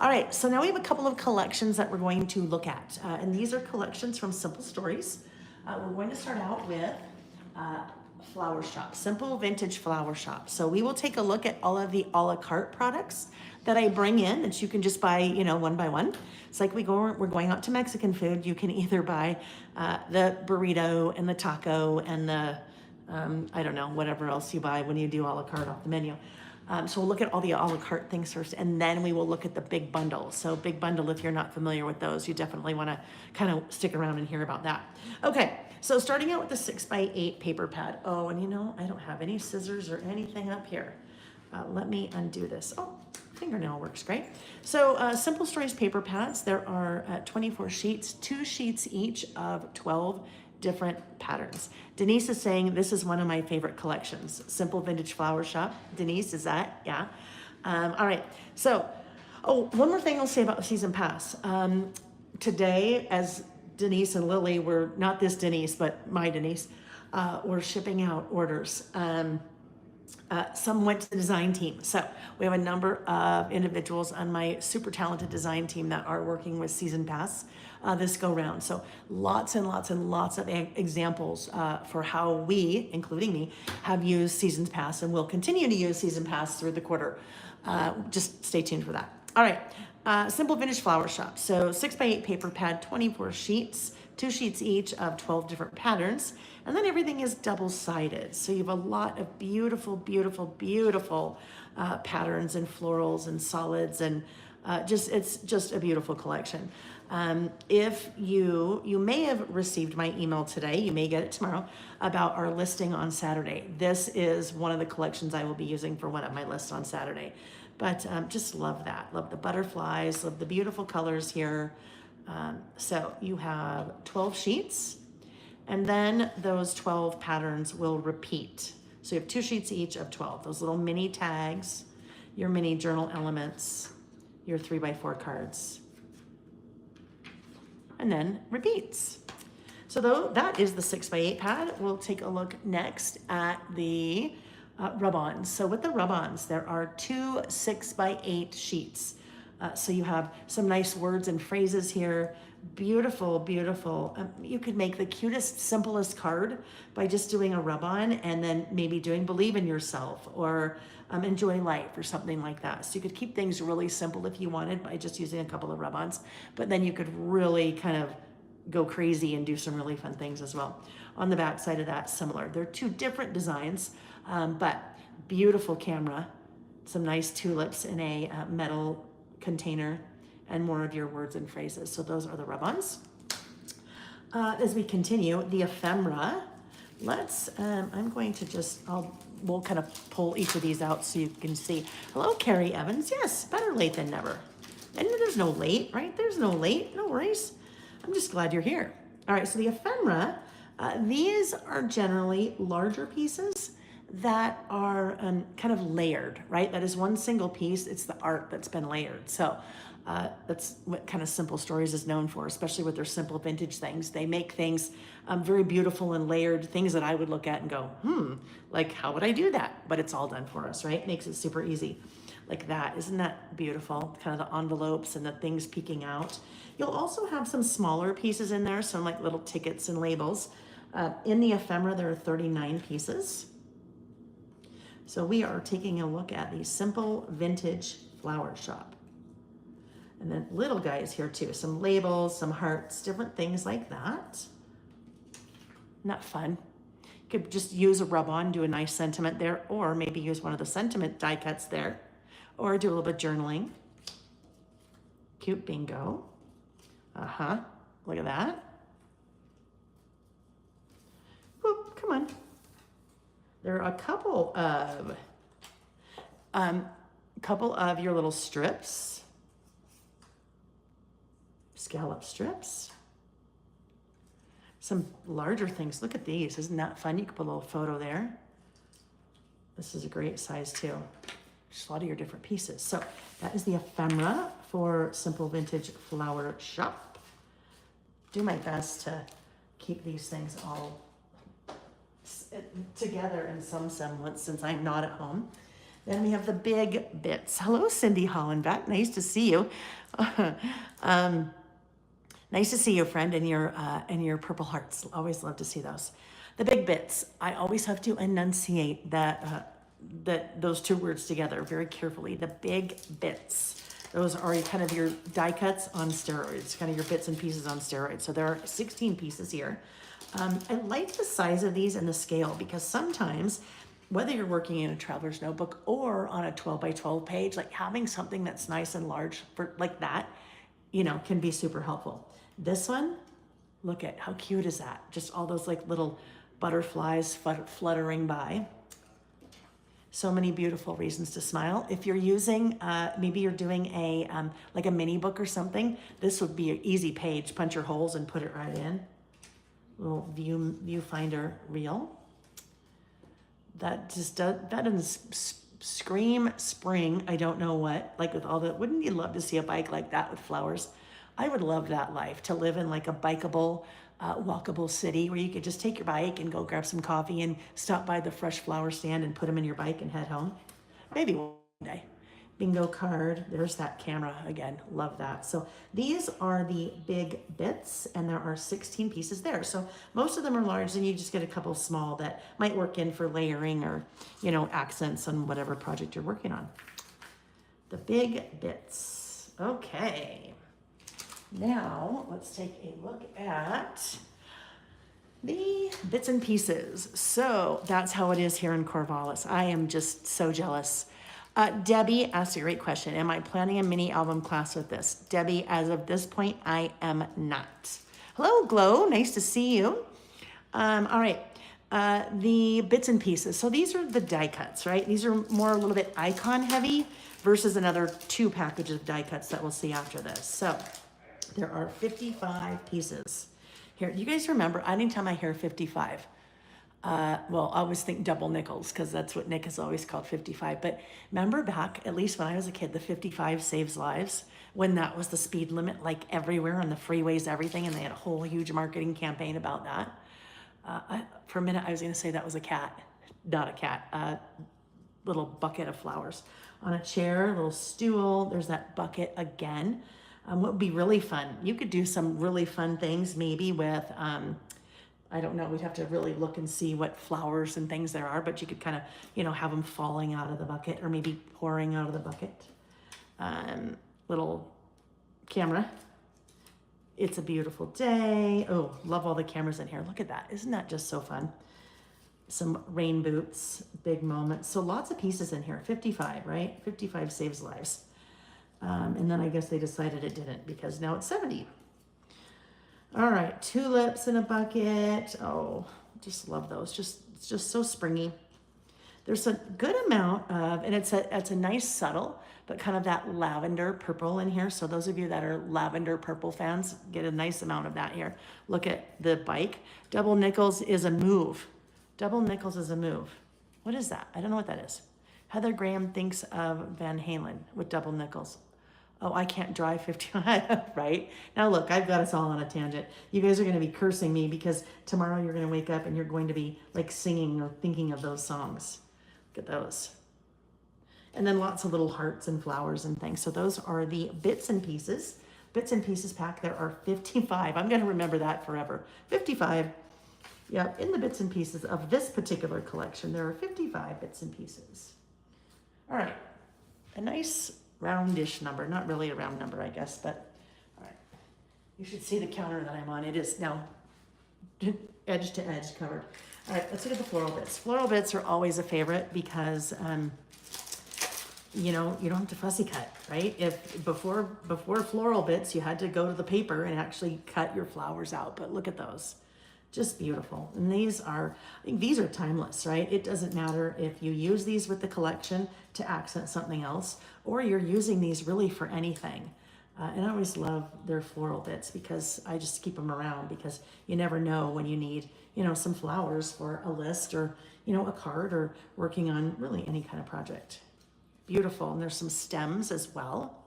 All right, so now we have a couple of collections that we're going to look at. And these are collections from Simple Stories. We're going to start out with Flower Shop, Simple Vintage Flower Shop. So we will take a look at all of the a la carte products that I bring in that you can just buy, you know, one by one. It's like we're going out to Mexican food. You can either buy the burrito and the taco and the, I don't know, whatever else you buy when you do a la carte off the menu. So we'll look at all the a la carte things first, and then we will look at the big bundle. So big bundle, if you're not familiar with those, you definitely want to kind of stick around and hear about that. Okay, so starting out with the 6x8 paper pad. Oh, and you know, I don't have any scissors or anything up here. Let me undo this. Oh, fingernail works great. So Simple Stories paper pads, there are 24 sheets, 2 sheets each of 12 different patterns. Denise is saying this is one of my favorite collections. Simple Vintage Flower Shop. Denise, is that? Yeah. All right. So, one more thing I'll say about the season pass. Today, as Denise and Lily were, not this Denise, but my Denise, were shipping out orders. Some went to the design team. So we have a number of individuals on my super talented design team that are working with Season Pass this go round. So lots and lots and lots of examples for how we, including me, have used Season Pass and will continue to use Season Pass through the quarter. Just stay tuned for that. All right, Simple Vintage Flower Shop. So 6x8 paper pad, 24 sheets, 2 sheets each of 12 different patterns. And then everything is double-sided. So you have a lot of beautiful, beautiful, beautiful patterns and florals and solids, and it's just a beautiful collection. If you may have received my email today, you may get it tomorrow, about our listing on Saturday. This is one of the collections I will be using for one of my lists on Saturday. But just love that. Love the butterflies, love the beautiful colors here. So you have 12 sheets, and then those 12 patterns will repeat. So you have 2 sheets each of 12. Those little mini tags, your mini journal elements, your 3x4 cards, and then repeats. So that is the 6x8 pad. We'll take a look next at the rub-ons. So with the rub-ons, there are 2 6x8 sheets. So you have some nice words and phrases here. Beautiful, beautiful. You could make the cutest, simplest card by just doing a rub-on and then maybe doing believe in yourself or enjoy life or something like that. So you could keep things really simple if you wanted by just using a couple of rub-ons, but then you could really kind of go crazy and do some really fun things as well. On the back side of that, similar. They're 2 different designs, but beautiful camera, some nice tulips in a metal container, and more of your words and phrases. So those are the rub-ons. As we continue, the ephemera, I'm going to we'll kind of pull each of these out so you can see. Hello, Carrie Evans. Yes, better late than never. And there's no late, right? There's no late, no worries. I'm just glad you're here. All right, so the ephemera, these are generally larger pieces that are kind of layered, right? That is one single piece. It's the art that's been layered. So that's what kind of Simple Stories is known for, especially with their simple vintage things. They make things very beautiful and layered, things that I would look at and go, like how would I do that? But it's all done for us, right? Makes it super easy. Like that, isn't that beautiful? Kind of the envelopes and the things peeking out. You'll also have some smaller pieces in there, some like little tickets and labels. In the ephemera, there are 39 pieces. So we are taking a look at the Simple Vintage Flower Shop. And then little guys here too, some labels, some hearts, different things like that. Not fun. You could just use a rub-on, do a nice sentiment there, or maybe use one of the sentiment die cuts there, or do a little bit of journaling. Cute bingo. Look at that. Whoop, come on. There are a couple of your little strips, scallop strips, some larger things. Look at these. Isn't that fun? You can put a little photo there. This is a great size too. Just a lot of your different pieces. So that is the ephemera for Simple Vintage Flower Shop. Do my best to keep these things all together in some semblance since I'm not at home. Then we have the big bits. Hello, Cindy Hollenbeck. Nice to see you. Nice to see you, friend, and your purple hearts. Always love to see those. The big bits. I always have to enunciate those two words together very carefully. The big bits. Those are kind of your die cuts on steroids, kind of your bits and pieces on steroids. So there are 16 pieces here. I like the size of these and the scale because sometimes, whether you're working in a traveler's notebook or on a 12 by 12 page, like having something that's nice and large for like that, can be super helpful. This one, look at how cute is that? Just all those like little butterflies fluttering by. So many beautiful reasons to smile. If you're using, maybe you're doing a like a mini book or something, this would be an easy page. Punch your holes and put it right in. Little viewfinder reel. That doesn't scream spring. I don't know what, like with all the, wouldn't you love to see a bike like that with flowers? I would love that life, to live in like a bikeable, walkable city where you could just take your bike and go grab some coffee and stop by the fresh flower stand and put them in your bike and head home. Maybe one day. Bingo card. There's that camera again. Love that. So these are the big bits, and there are 16 pieces there. So most of them are large, and you just get a couple small that might work in for layering or, accents on whatever project you're working on. The big bits. Okay. Now let's take a look at the bits and pieces. So that's how it is here in Corvallis. I am just so jealous. Debbie asked a great question. Am I planning a mini album class with this? Debbie, as of this point, I am not. Hello, Glow. Nice to see you. All right. The bits and pieces. So these are the die cuts, right? These are more a little bit icon heavy versus another 2 packages of die cuts that we'll see after this. So there are 55 pieces. Here, you guys remember, I didn't tell my hair 55. Well, I always think double nickels because that's what Nick has always called 55. But remember back, at least when I was a kid, the 55 saves lives, when that was the speed limit, like everywhere on the freeways, everything. And they had a whole huge marketing campaign about that. For a minute, I was going to say that was a cat, not a cat, little bucket of flowers on a chair, little stool. There's that bucket again. What would be really fun? You could do some really fun things maybe with, I don't know, we'd have to really look and see what flowers and things there are, but you could kind of, have them falling out of the bucket or maybe pouring out of the bucket. Little camera. It's a beautiful day. Oh, love all the cameras in here. Look at that. Isn't that just so fun? Some rain boots, big moments. So lots of pieces in here. 55, right? 55 saves lives. And then I guess they decided it didn't because now it's 70. All right, tulips in a bucket. Oh, just love those. It's just so springy. There's a good amount of, and it's a nice subtle, but kind of that lavender purple in here. So those of you that are lavender purple fans get a nice amount of that here. Look at the bike. Double nickels is a move. Double nickels is a move. What is that? I don't know what that is. Heather Graham thinks of Van Halen with double nickels. Oh, I can't drive 55, right? Now look, I've got us all on a tangent. You guys are going to be cursing me because tomorrow you're going to wake up and you're going to be like singing or thinking of those songs. Look at those. And then lots of little hearts and flowers and things. So those are the bits and pieces. Bits and pieces pack. There are 55. I'm going to remember that forever. 55. Yeah, in the bits and pieces of this particular collection, there are 55 bits and pieces. All right. A nice roundish number, not really a round number, I guess, but all right. You should see the counter that I'm on. It is now edge to edge covered. All right, let's look at the floral bits. Floral bits are always a favorite because, you don't have to fussy cut, right? If before floral bits, you had to go to the paper and actually cut your flowers out, but look at those. Just beautiful. And I think these are timeless, right? It doesn't matter if you use these with the collection to accent something else, or you're using these really for anything. And I always love their floral bits because I just keep them around because you never know when you need, some flowers for a list or, a card or working on really any kind of project. Beautiful. And there's some stems as well.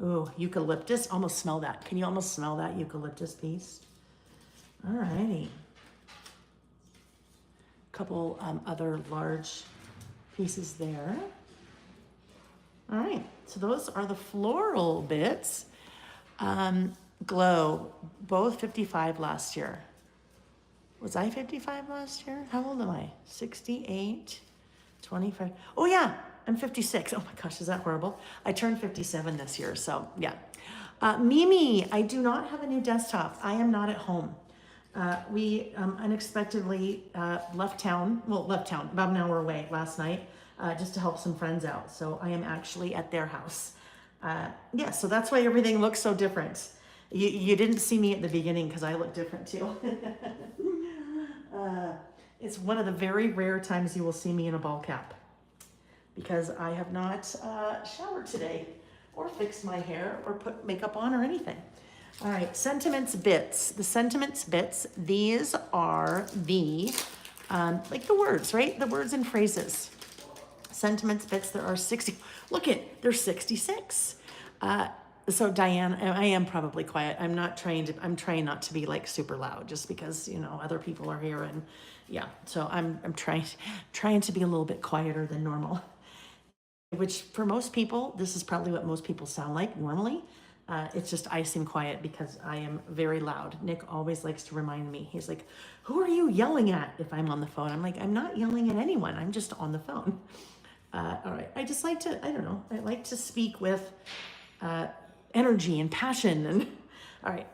Ooh, eucalyptus. Almost smell that. Can you almost smell that eucalyptus piece? All righty. Couple other large pieces there. All right, so those are the floral bits. Glow, both 55 last year. Was I 55 last year? How old am I? 68, 25. Oh yeah, I'm 56. Oh my gosh, is that horrible? I turned 57 this year, so yeah. Mimi, I do not have a new desktop. I am not at home. We unexpectedly left town, about an hour away last night, just to help some friends out. So I am actually at their house. Yeah, so that's why everything looks so different. You didn't see me at the beginning because I look different too. It's one of the very rare times you will see me in a ball cap because I have not showered today or fixed my hair or put makeup on or anything. All right, sentiments bits. The sentiments bits, these are the, like the words, right? The words and phrases. Sentiments bits, there are 60. Look it, there's 66. So Diane, I am probably quiet. I'm trying not to be like super loud just because, you know, other people are here and yeah. So I'm trying to be a little bit quieter than normal, which for most people, this is probably what most people sound like normally. It's just I seem quiet because I am very loud. Nick always likes to remind me. He's like, who are you yelling at if I'm on the phone? I'm like, I'm not yelling at anyone. I'm just on the phone. All right. I just like to, I don't know. I like to speak with energy and passion. And all right.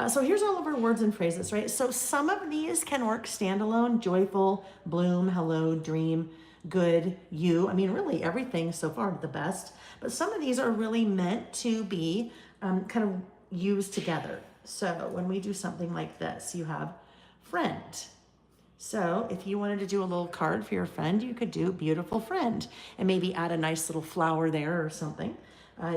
So here's all of our words and phrases, right? So some of these can work standalone: joyful, bloom, hello, dream, good, you. I mean, really everything so far the best. But some of these are really meant to be kind of used together. So when we do something like this, you have friend. So if you wanted to do a little card for your friend, you could do beautiful friend and maybe add a nice little flower there or something.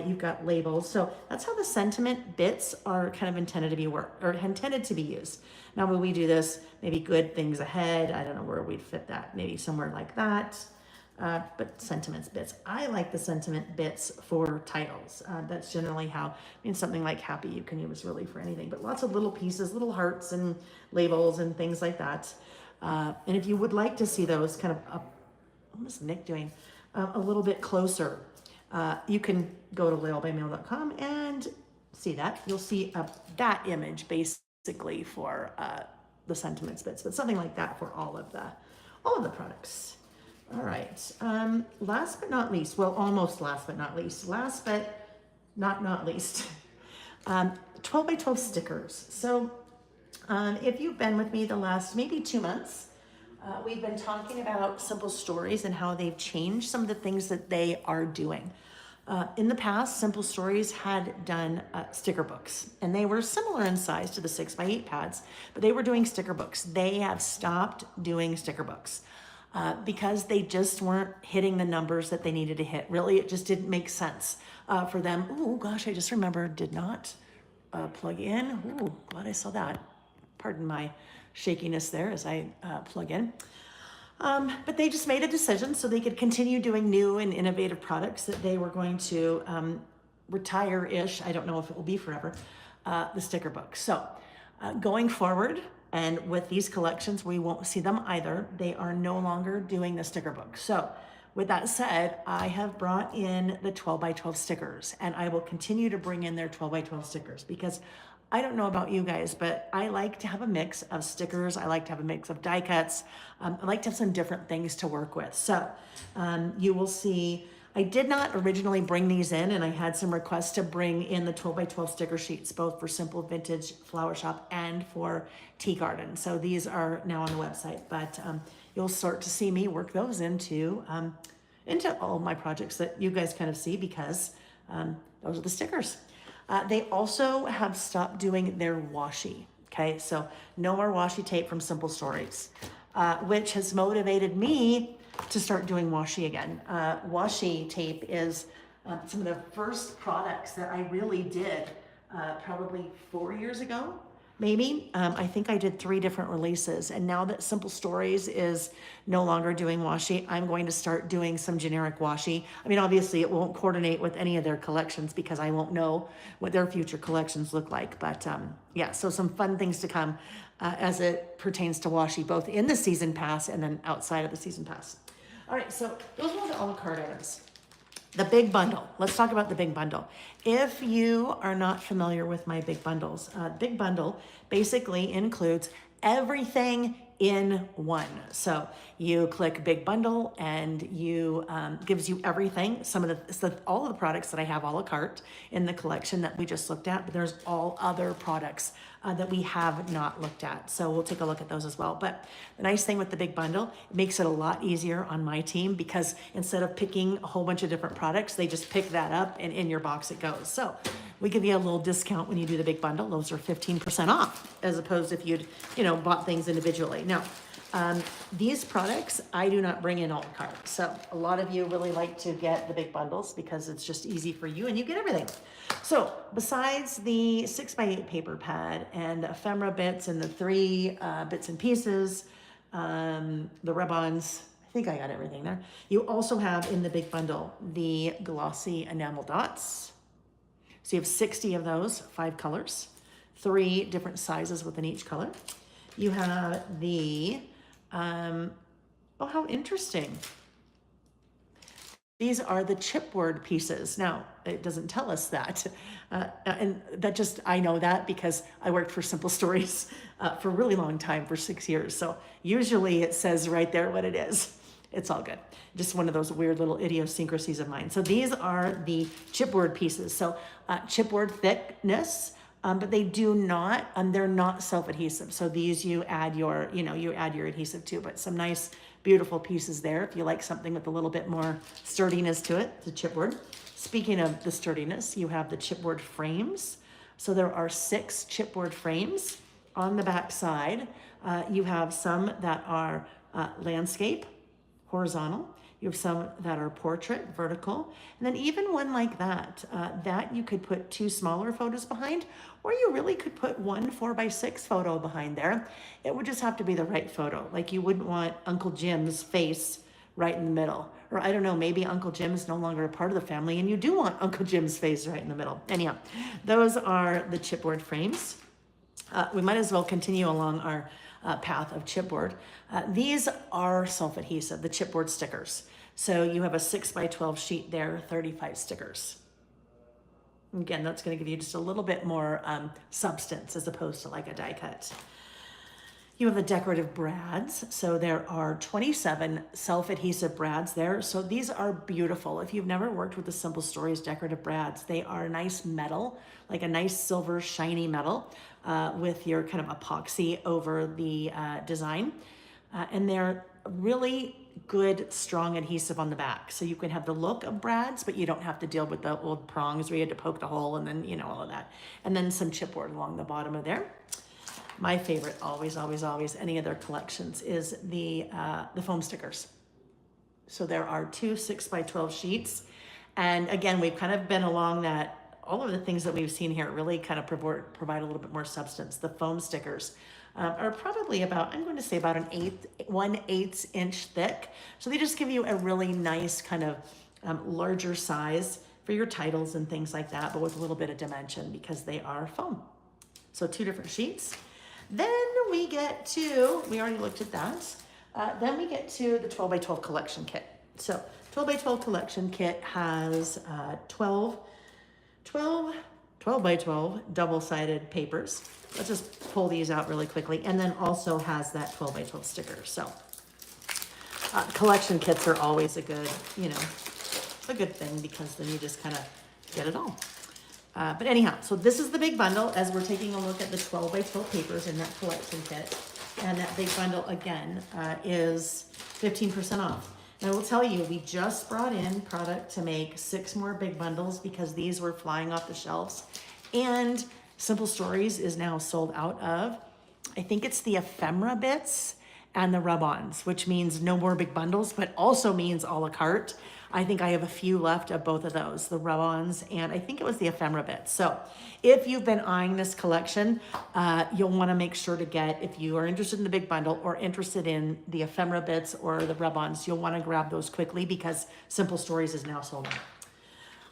You've got labels. So that's how the sentiment bits are kind of intended to be used. Now when we do this, maybe good things ahead. I don't know where we'd fit that. Maybe somewhere like that. But sentiments bits. I like the sentiment bits for titles. That's generally how, I mean, something like happy you can use really for anything, but lots of little pieces, little hearts and labels and things like that. And if you would like to see those kind of up, what was Nick doing? A little bit closer, you can go to lailbymail.com and see that. You'll see that image basically for the sentiments bits, but something like that for all of the products. All right. Last but not least, well, almost last but not least, last but not least, 12 by 12 stickers. So if you've been with me the last maybe 2 months, we've been talking about Simple Stories and how they've changed some of the things that they are doing. In the past, Simple Stories had done sticker books, and they were similar in size to the 6x8 pads, but they were doing sticker books. They have stopped doing sticker books because they just weren't hitting the numbers that they needed to hit. Really, it just didn't make sense for them. Oh gosh, I just remembered, did not plug in. Ooh, glad I saw that. Pardon my shakiness there as I plug in. But they just made a decision so they could continue doing new and innovative products that they were going to retire-ish. I don't know if it will be forever, the sticker book. So going forward, and with these collections, we won't see them either. They are no longer doing the sticker book. So with that said, I have brought in the 12 by 12 stickers, and I will continue to bring in their 12 by 12 stickers because I don't know about you guys, but I like to have a mix of stickers. I like to have a mix of die cuts. I like to have some different things to work with. So you will see, I did not originally bring these in, and I had some requests to bring in the 12 by 12 sticker sheets, both for Simple Vintage Flower Shop and for Tea Garden. So these are now on the website, but you'll start to see me work those into all of my projects that you guys kind of see because those are the stickers. They also have stopped doing their washi, okay? So no more washi tape from Simple Stories, which has motivated me to start doing washi again. Washi tape is some of the first products that I really did probably 4 years ago, maybe. I think I did 3 different releases, and now that Simple Stories is no longer doing washi, I'm going to start doing some generic washi. I mean, obviously it won't coordinate with any of their collections because I won't know what their future collections look like, but yeah, so some fun things to come as it pertains to washi, both in the season pass and then outside of the season pass. All right, so those were the a la carte items. The big bundle. Let's talk about the big bundle. If you are not familiar with my big bundles, big bundle basically includes everything in one. So you click big bundle and you gives you everything. All of the products that I have a la carte in the collection that we just looked at, but there's all other products that we have not looked at. So we'll take a look at those as well. But the nice thing with the big bundle, it makes it a lot easier on my team because instead of picking a whole bunch of different products, they just pick that up and in your box it goes. So we give you a little discount when you do the big bundle. Those are 15% off as opposed if you'd, bought things individually. Now, these products, I do not bring in a la carte. So a lot of you really like to get the big bundles because it's just easy for you and you get everything. So besides the 6x8 paper pad and the ephemera bits and the 3 bits and pieces, the rub-ons, I think I got everything there. You also have in the big bundle the glossy enamel dots. So you have 60 of those, 5 colors, 3 different sizes within each color. You have the, oh, how interesting. These are the chipboard pieces. Now, it doesn't tell us that. And that just, I know that because I worked for Simple Stories for a really long time, for 6 years. So usually it says right there what it is. It's all good. Just one of those weird little idiosyncrasies of mine. So these are the chipboard pieces. So chipboard thickness, but they do not, they're not self-adhesive. So these you add your, you add your adhesive to, but some nice, beautiful pieces there. If you like something with a little bit more sturdiness to it, the chipboard. Speaking of the sturdiness, you have the chipboard frames. So there are 6 chipboard frames on the back side. You have some that are landscape, horizontal. You have some that are portrait, vertical, and then even one like that, that you could put 2 smaller photos behind, or you really could put 1 4x6 photo behind there. It would just have to be the right photo. Like you wouldn't want Uncle Jim's face right in the middle. Or I don't know, maybe Uncle Jim's no longer a part of the family and you do want Uncle Jim's face right in the middle. Anyhow, those are the chipboard frames. We might as well continue along our path of chipboard. These are self-adhesive, the chipboard stickers. So you have a 6x12 sheet there, 35 stickers. Again, that's going to give you just a little bit more substance as opposed to like a die cut. You have the decorative brads. So there are 27 self-adhesive brads there. So these are beautiful. If you've never worked with the Simple Stories decorative brads, they are nice metal, like a nice silver shiny metal with your kind of epoxy over the design. And they're really good, strong adhesive on the back. So you can have the look of brads, but you don't have to deal with the old prongs where you had to poke the hole and then, all of that. And then some chipboard along the bottom of there. My favorite, always, always, always, any of their collections is the foam stickers. So there are 2 6x12 sheets. And again, we've kind of been along that, all of the things that we've seen here really kind of provide a little bit more substance. The foam stickers are probably about, I'm going to say about 1/8 inch thick. So they just give you a really nice kind of larger size for your titles and things like that, but with a little bit of dimension because they are foam. So 2 different sheets. Then we get to, we already looked at that. Then we get to the 12x12 collection kit. So 12x12 collection kit has 12x12 double-sided papers. Let's just pull these out really quickly. And then also has that 12x12 sticker. So collection kits are always a good, a good thing because then you just kind of get it all. But anyhow, so this is the big bundle as we're taking a look at the 12x12 papers in that collection kit. And that big bundle, again, is 15% off. And I will tell you, we just brought in product to make 6 more big bundles because these were flying off the shelves. And Simple Stories is now sold out of, I think it's the ephemera bits and the rub-ons, which means no more big bundles, but also means a la carte. I think I have a few left of both of those, the rub-ons, and I think it was the ephemera bits. So if you've been eyeing this collection, you'll want to make sure to get, if you are interested in the big bundle or interested in the ephemera bits or the rub-ons, you'll want to grab those quickly because Simple Stories is now sold out.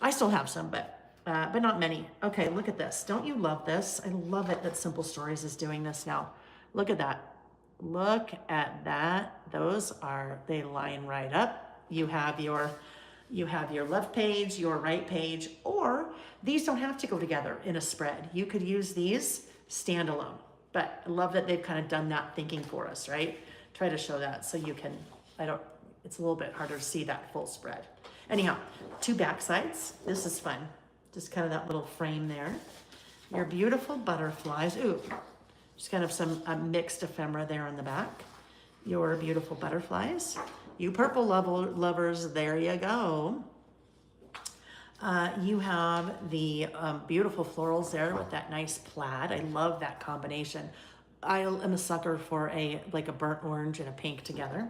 I still have some, but not many. Okay, look at this. Don't you love this? I love it that Simple Stories is doing this now. Look at that. Look at that. Those are, they line right up. You have your left page, your right page, or these don't have to go together in a spread. You could use these standalone, but I love that they've kind of done that thinking for us, right? Try to show that so you can, it's a little bit harder to see that full spread. Anyhow, 2 back sides. This is fun. Just kind of that little frame there. Your beautiful butterflies. Ooh, just kind of some mixed ephemera there on the back. Your beautiful butterflies. You purple lovers, there you go. You have the beautiful florals there with that nice plaid. I love that combination. I am a sucker for like a burnt orange and a pink together.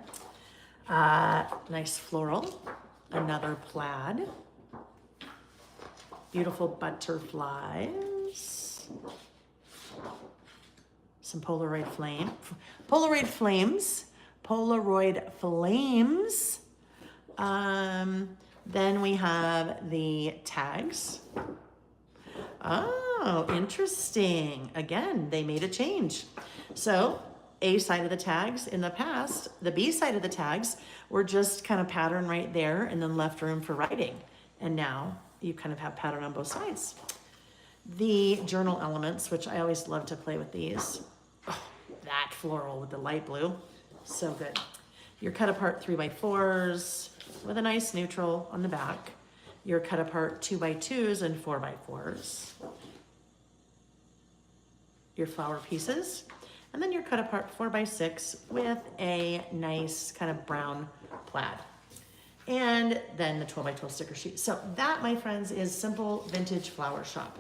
Nice floral. Another plaid. Beautiful butterflies. Some Polaroid flames. Then we have the tags. Oh, interesting. Again, they made a change. So A side of the tags in the past, the B side of the tags were just kind of pattern right there and then left room for writing. And now you kind of have pattern on both sides. The journal elements, which I always love to play with these. Oh, that floral with the light blue, so good. Your cut apart 3x4s with a nice neutral on the back. Your cut apart 2x2s and 4x4s. Your flower pieces. And then your cut apart 4x6 with a nice kind of brown plaid. And then the 12x12 sticker sheet. So that, my friends, is Simple Vintage Flower Shop.